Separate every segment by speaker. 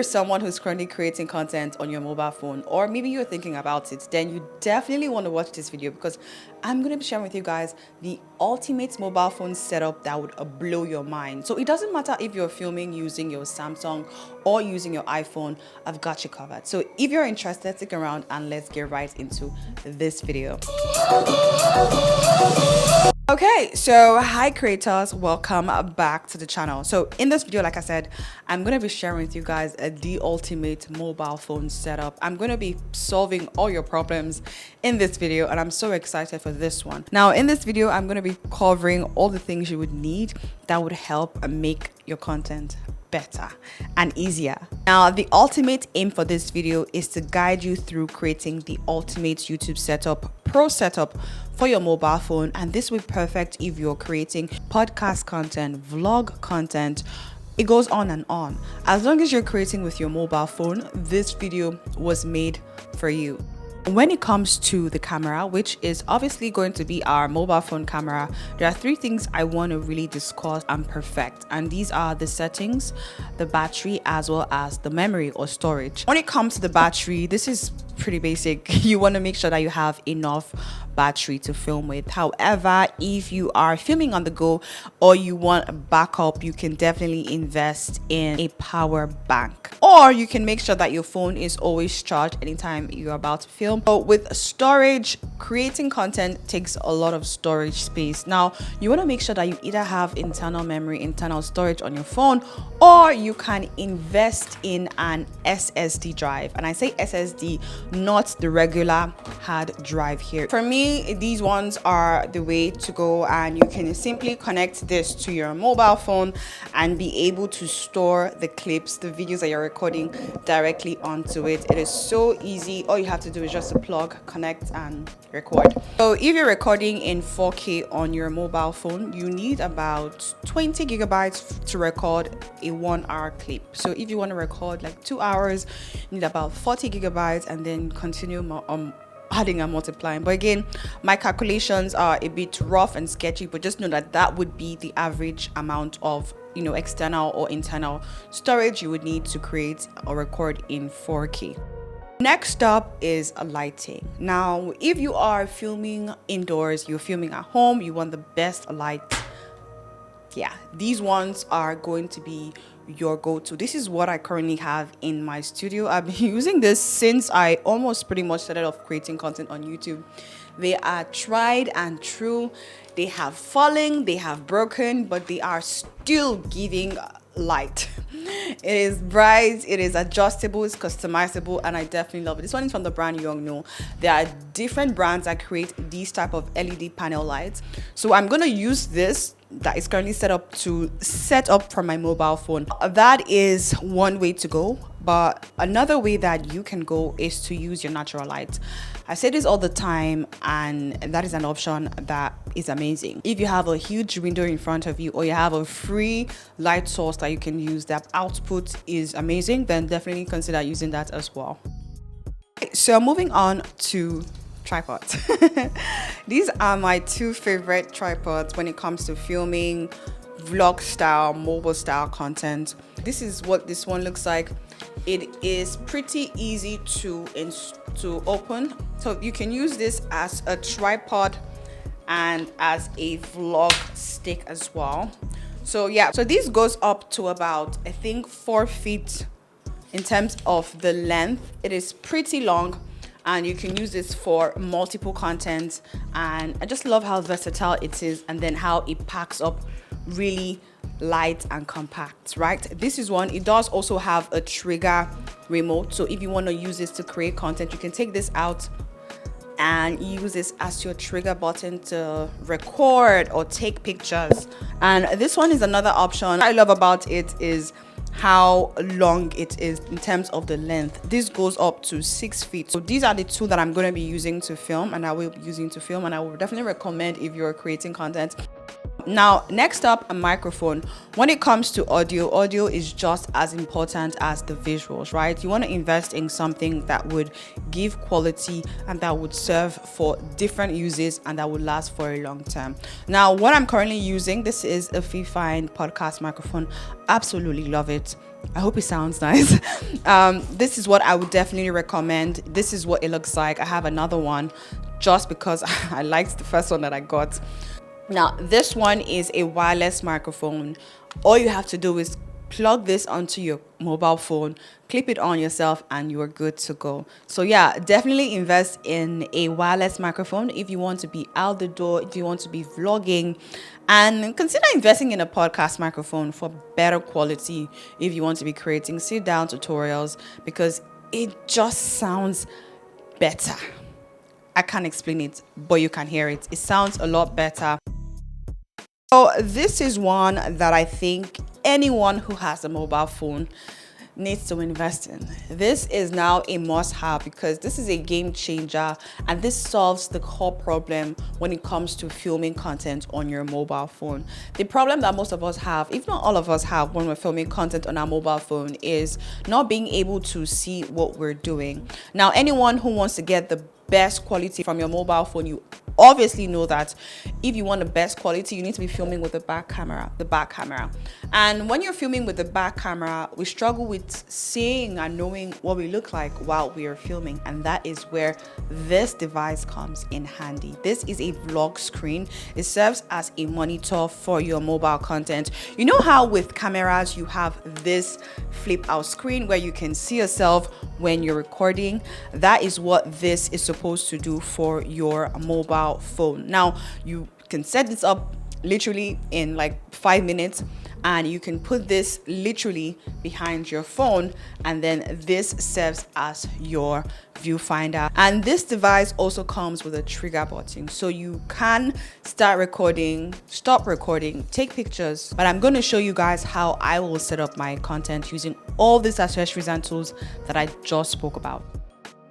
Speaker 1: you're someone who's currently creating content on your mobile phone, or maybe you're thinking about it, then you definitely want to watch this video, because I'm going to be sharing with you guys the ultimate mobile phone setup that would blow your mind. So it doesn't matter if you're filming using your Samsung or using your iPhone, I've got you covered. So if you're interested, stick around and let's get right into this video. Okay, so hi creators, welcome back to the channel. So in this video, like I said, I'm going to be sharing with you guys the ultimate mobile phone setup. I'm going to be solving all your problems in this video, and I'm so excited for this one. Now in this video, I'm going to be covering all the things you would need that would help make your content better and easier. Now, the ultimate aim for this video is to guide you through creating the ultimate YouTube pro setup for your mobile phone, and this will be perfect if you're creating podcast content, vlog content. It goes on and on. As long as you're creating with your mobile phone, this video was made for you. When it comes to the camera, which is obviously going to be our mobile phone camera, there are three things I want to really discuss and perfect, and these are the settings, the battery, as well as the memory or storage. When it comes to the battery, this is pretty basic. You want to make sure that you have enough battery to film with. However, if you are filming on the go or you want a backup, you can definitely invest in a power bank, or you can make sure that your phone is always charged anytime you're about to film. But with storage, creating content takes a lot of storage space. Now you want to make sure that you either have internal memory, internal storage on your phone, or you can invest in an SSD drive. And I say SSD, not the regular hard drive here. For me, these ones are the way to go, and you can simply connect this to your mobile phone and be able to store the clips, the videos that you're recording directly onto it. It is so easy. All you have to do is just to plug, connect, and record. So if you're recording in 4K on your mobile phone, you need about 20 gigabytes to record a 1 hour clip. So if you want to record like 2 hours, you need about 40 gigabytes, and then continue adding and multiplying. But again, my calculations are a bit rough and sketchy, but just know that that would be the average amount of external or internal storage you would need to create or record in 4K. Next up is lighting. Now, if you are filming indoors, you're filming at home, you want the best light, yeah, these ones are going to be your go-to. This is what I currently have in my studio. I've been using this since I almost pretty much started off creating content on YouTube. They are tried and true. They have fallen, they have broken, but they are still giving light. It is bright, it is adjustable, it's customizable, and I definitely love it. This one is from the brand Youngno. There are different brands that create these type of LED panel lights. So I'm going to use this that is currently set up for my mobile phone. That is one way to go, but another way that you can go is to use your natural light. I say this all the time, and that is an option that is amazing. If you have a huge window in front of you, or you have a free light source that you can use, that output is amazing, then definitely consider using that as well. So moving on to tripods. These are my two favorite tripods when it comes to filming vlog style, mobile style content. This is what this one looks like. It is pretty easy to open, so you can use this as a tripod and as a vlog stick as well. So yeah, so this goes up to about, I think, 4 feet in terms of the length. It is pretty long, and you can use this for multiple content, and I just love how versatile it is, and then how it packs up really light and compact, right? This is one. It does also have a trigger remote, so if you want to use this to create content, you can take this out and use this as your trigger button to record or take pictures. And this one is another option. What I love about it is how long it is in terms of the length. This goes up to 6 feet. So these are the two that I'm going to be using to film, and I will be using to film, and I will definitely recommend if you're creating content. Now, next up, a microphone. When it comes to audio is just as important as the visuals, right? You want to invest in something that would give quality and that would serve for different uses and that would last for a long time. Now, what I'm currently using, this is a Fifine podcast microphone. Absolutely love it. I hope it sounds nice. This is what I would definitely recommend. This is what it looks like. I have another one just because I liked the first one that I got. Now, this one is a wireless microphone. All you have to do is plug this onto your mobile phone, clip it on yourself, and you're good to go. So yeah, definitely invest in a wireless microphone if you want to be out the door, if you want to be vlogging, and consider investing in a podcast microphone for better quality if you want to be creating sit down tutorials, because it just sounds better. I can't explain it, but you can hear it. It sounds a lot better. So this is one that I think anyone who has a mobile phone needs to invest in. This is now a must-have because this is a game changer, and this solves the core problem when it comes to filming content on your mobile phone. The problem that most of us have, if not all of us have, when we're filming content on our mobile phone is not being able to see what we're doing. Now, anyone who wants to get the best quality from your mobile phone, you obviously know that if you want the best quality, you need to be filming with the back camera. And when you're filming with the back camera, we struggle with seeing and knowing what we look like while we are filming, and that is where this device comes in handy. This is a vlog screen. It serves as a monitor for your mobile content. You know how with cameras you have this flip out screen where you can see yourself when you're recording? That is what this is supposed to do for your mobile phone. Now, you can set this up literally in like 5 minutes, and you can put this literally behind your phone, and then this serves as your viewfinder. And this device also comes with a trigger button, so you can start recording, stop recording, take pictures. But I'm going to show you guys how I will set up my content using all these accessories and tools that I just spoke about.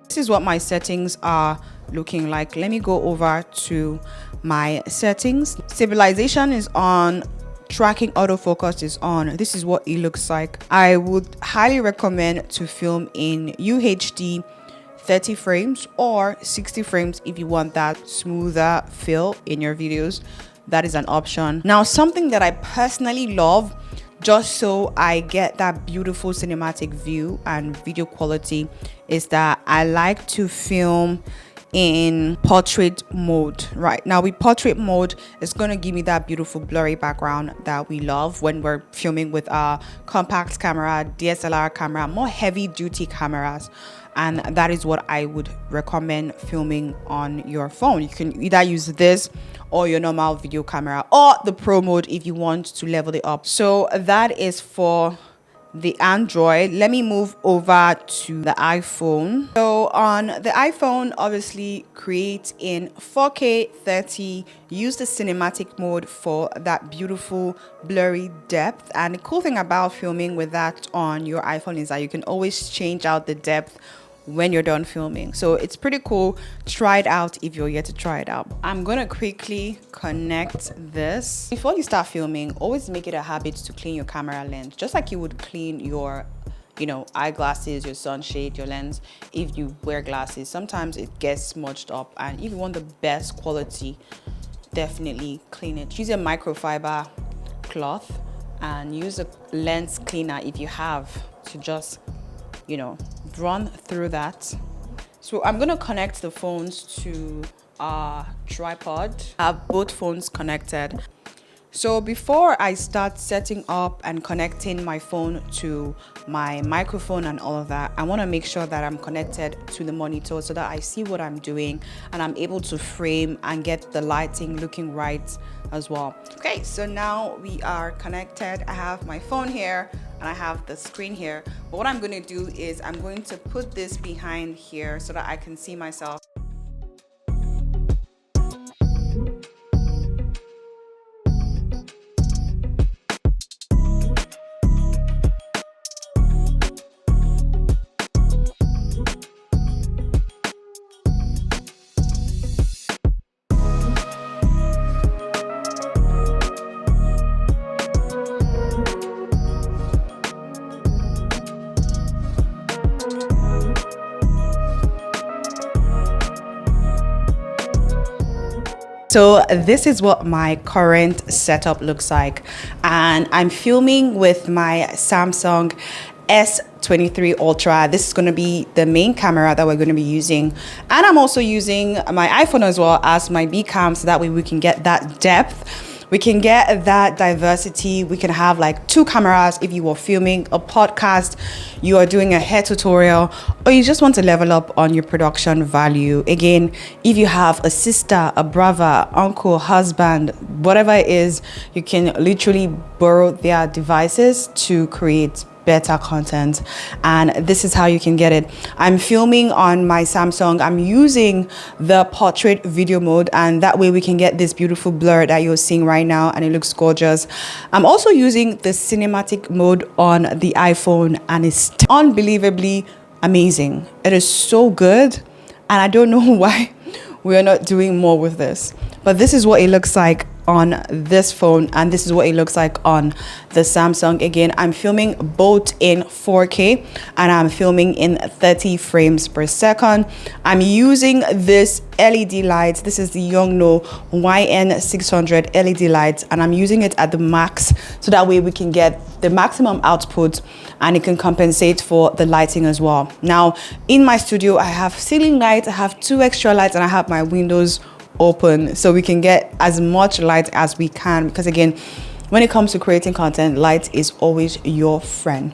Speaker 1: This is what my settings are looking like. Let me go over to my settings. Stabilization is on, tracking autofocus is on. This is what it looks like. I would highly recommend to film in UHD 30 frames or 60 frames if you want that smoother feel in your videos. That is an option. Now, something that I personally love, just so I get that beautiful cinematic view and video quality, is that I like to film in portrait mode. Right now with portrait mode, it's going to give me that beautiful blurry background that we love when we're filming with our compact camera, DSLR camera, more heavy duty cameras. And that is what I would recommend filming on your phone. You can either use this or your normal video camera, or the pro mode if you want to level it up. So that is for the Android. Let me move over to the iPhone. So on the iPhone, obviously create in 4K 30, use the cinematic mode for that beautiful blurry depth. And the cool thing about filming with that on your iPhone is that you can always change out the depth when you're done filming. So it's pretty cool. Try it out if you're yet to try it out. I'm gonna quickly connect this. Before you start filming, always make it a habit to clean your camera lens, just like you would clean your eyeglasses, your sunshade, your lens. If you wear glasses, sometimes it gets smudged up, and if you want the best quality, definitely clean it. Use a microfiber cloth and use a lens cleaner if you have, to just run through that. So I'm gonna connect the phones to our tripod. I have both phones connected. So before I start setting up and connecting my phone to my microphone and all of that, I want to make sure that I'm connected to the monitor so that I see what I'm doing and I'm able to frame and get the lighting looking right as well. Okay, so now we are connected. I have my phone here and I have the screen here. But what I'm going to do is I'm going to put this behind here so that I can see myself. So this is what my current setup looks like, and I'm filming with my Samsung S23 Ultra. This is going to be the main camera that we're going to be using, and I'm also using my iPhone as well as my B cam, so that way we can get that depth. We can get that diversity. We can have like 2 cameras if you are filming a podcast, you are doing a hair tutorial, or you just want to level up on your production value. Again, if you have a sister, a brother, uncle, husband, whatever it is, you can literally borrow their devices to create better content, and this is how you can get it. I'm filming on my Samsung. I'm using the portrait video mode, and that way we can get this beautiful blur that you're seeing right now, and it looks gorgeous. I'm also using the cinematic mode on the iPhone, and it's unbelievably amazing. It is so good, and I don't know why we are not doing more with this, but this is what it looks like on this phone, and this is what it looks like on the Samsung. Again, I'm filming both in 4K and I'm filming in 30 frames per second. I'm using this LED lights. This is the Yongnuo YN600 LED lights, and I'm using it at the max, so that way we can get the maximum output and it can compensate for the lighting as well. Now in my studio, I have ceiling lights, I have 2 extra lights, and I have my windows open, so we can get as much light as we can, because again, when it comes to creating content, light is always your friend.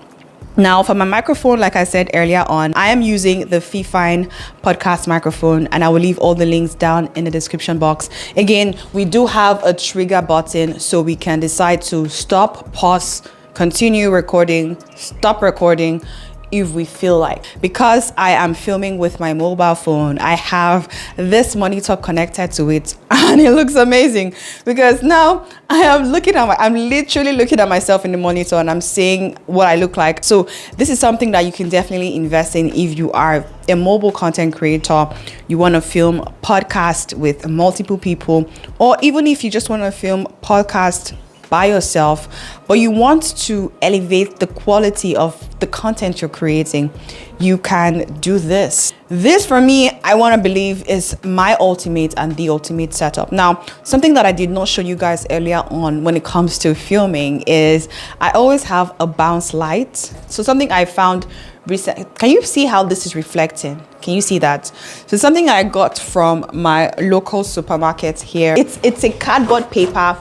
Speaker 1: Now for my microphone, like I said earlier on, I am using the Fifine podcast microphone, and I will leave all the links down in the description box. Again, we do have a trigger button, so we can decide to stop, pause, continue recording, stop recording if we feel like. Because I am filming with my mobile phone, I have this monitor connected to it, and it looks amazing, because now I'm literally looking at myself in the monitor, and I'm seeing what I look like. So this is something that you can definitely invest in if you are a mobile content creator, you want to film podcast with multiple people, or even if you just want to film podcast by yourself, but you want to elevate the quality of the content you're creating, you can do this. This, for me, I want to believe is my ultimate and the ultimate setup. Now, something that I did not show you guys earlier on when it comes to filming is I always have a bounce light. So something I found recent. Can you see how this is reflecting? Can you see that? So something I got from my local supermarket here. It's a cardboard paper,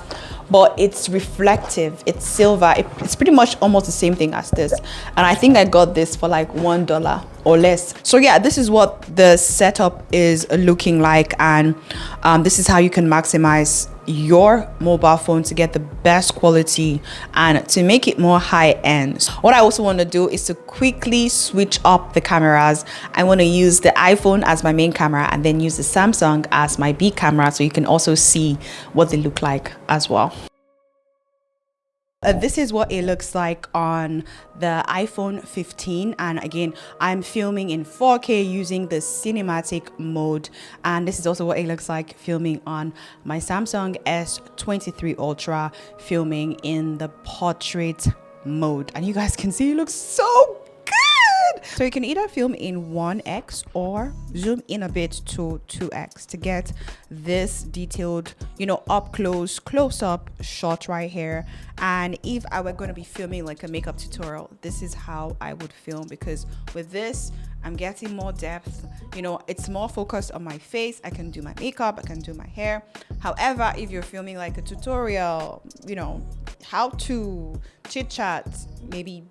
Speaker 1: but it's reflective, it's silver. It's pretty much almost the same thing as this, and I think I got this for like $1 or less. So yeah, this is what the setup is looking like, and this is how you can maximize your mobile phone to get the best quality and to make it more high-end. What I also want to do is to quickly switch up the cameras. I want to use the iPhone as my main camera and then use the Samsung as my B camera, so you can also see what they look like as well. This is what it looks like on the iPhone 15, and again, I'm filming in 4K using the cinematic mode, and this is also what it looks like filming on my Samsung S23 Ultra, filming in the portrait mode, and you guys can see it looks so good. So you can either film in 1x or zoom in a bit to 2x to get this detailed, up close up shot right here. And if I were going to be filming like a makeup tutorial, this is how I would film, because with this I'm getting more depth. It's more focused on my face. I can do my makeup, I can do my hair. However, if you're filming like a tutorial, how to chit chat, maybe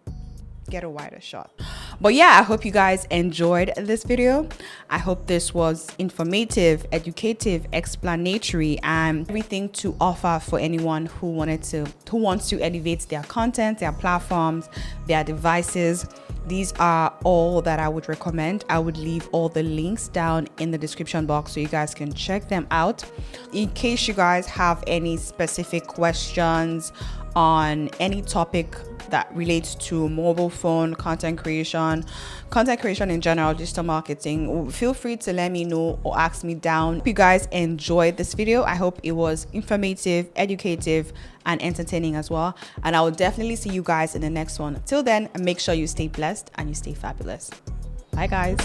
Speaker 1: get a wider shot. But yeah, I hope you guys enjoyed this video. I hope this was informative, educative, explanatory, and everything to offer for anyone who wants to elevate their content, their platforms, their devices. These are all that I would recommend. I would leave all the links down in the description box so you guys can check them out. In case you guys have any specific questions on any topic that relates to mobile phone content creation in general, digital marketing, feel free to let me know or ask me down. Hope you guys enjoyed this video. I hope it was informative, educative, and entertaining as well, and I will definitely see you guys in the next one. Till then, make sure you stay blessed and you stay fabulous. Bye guys.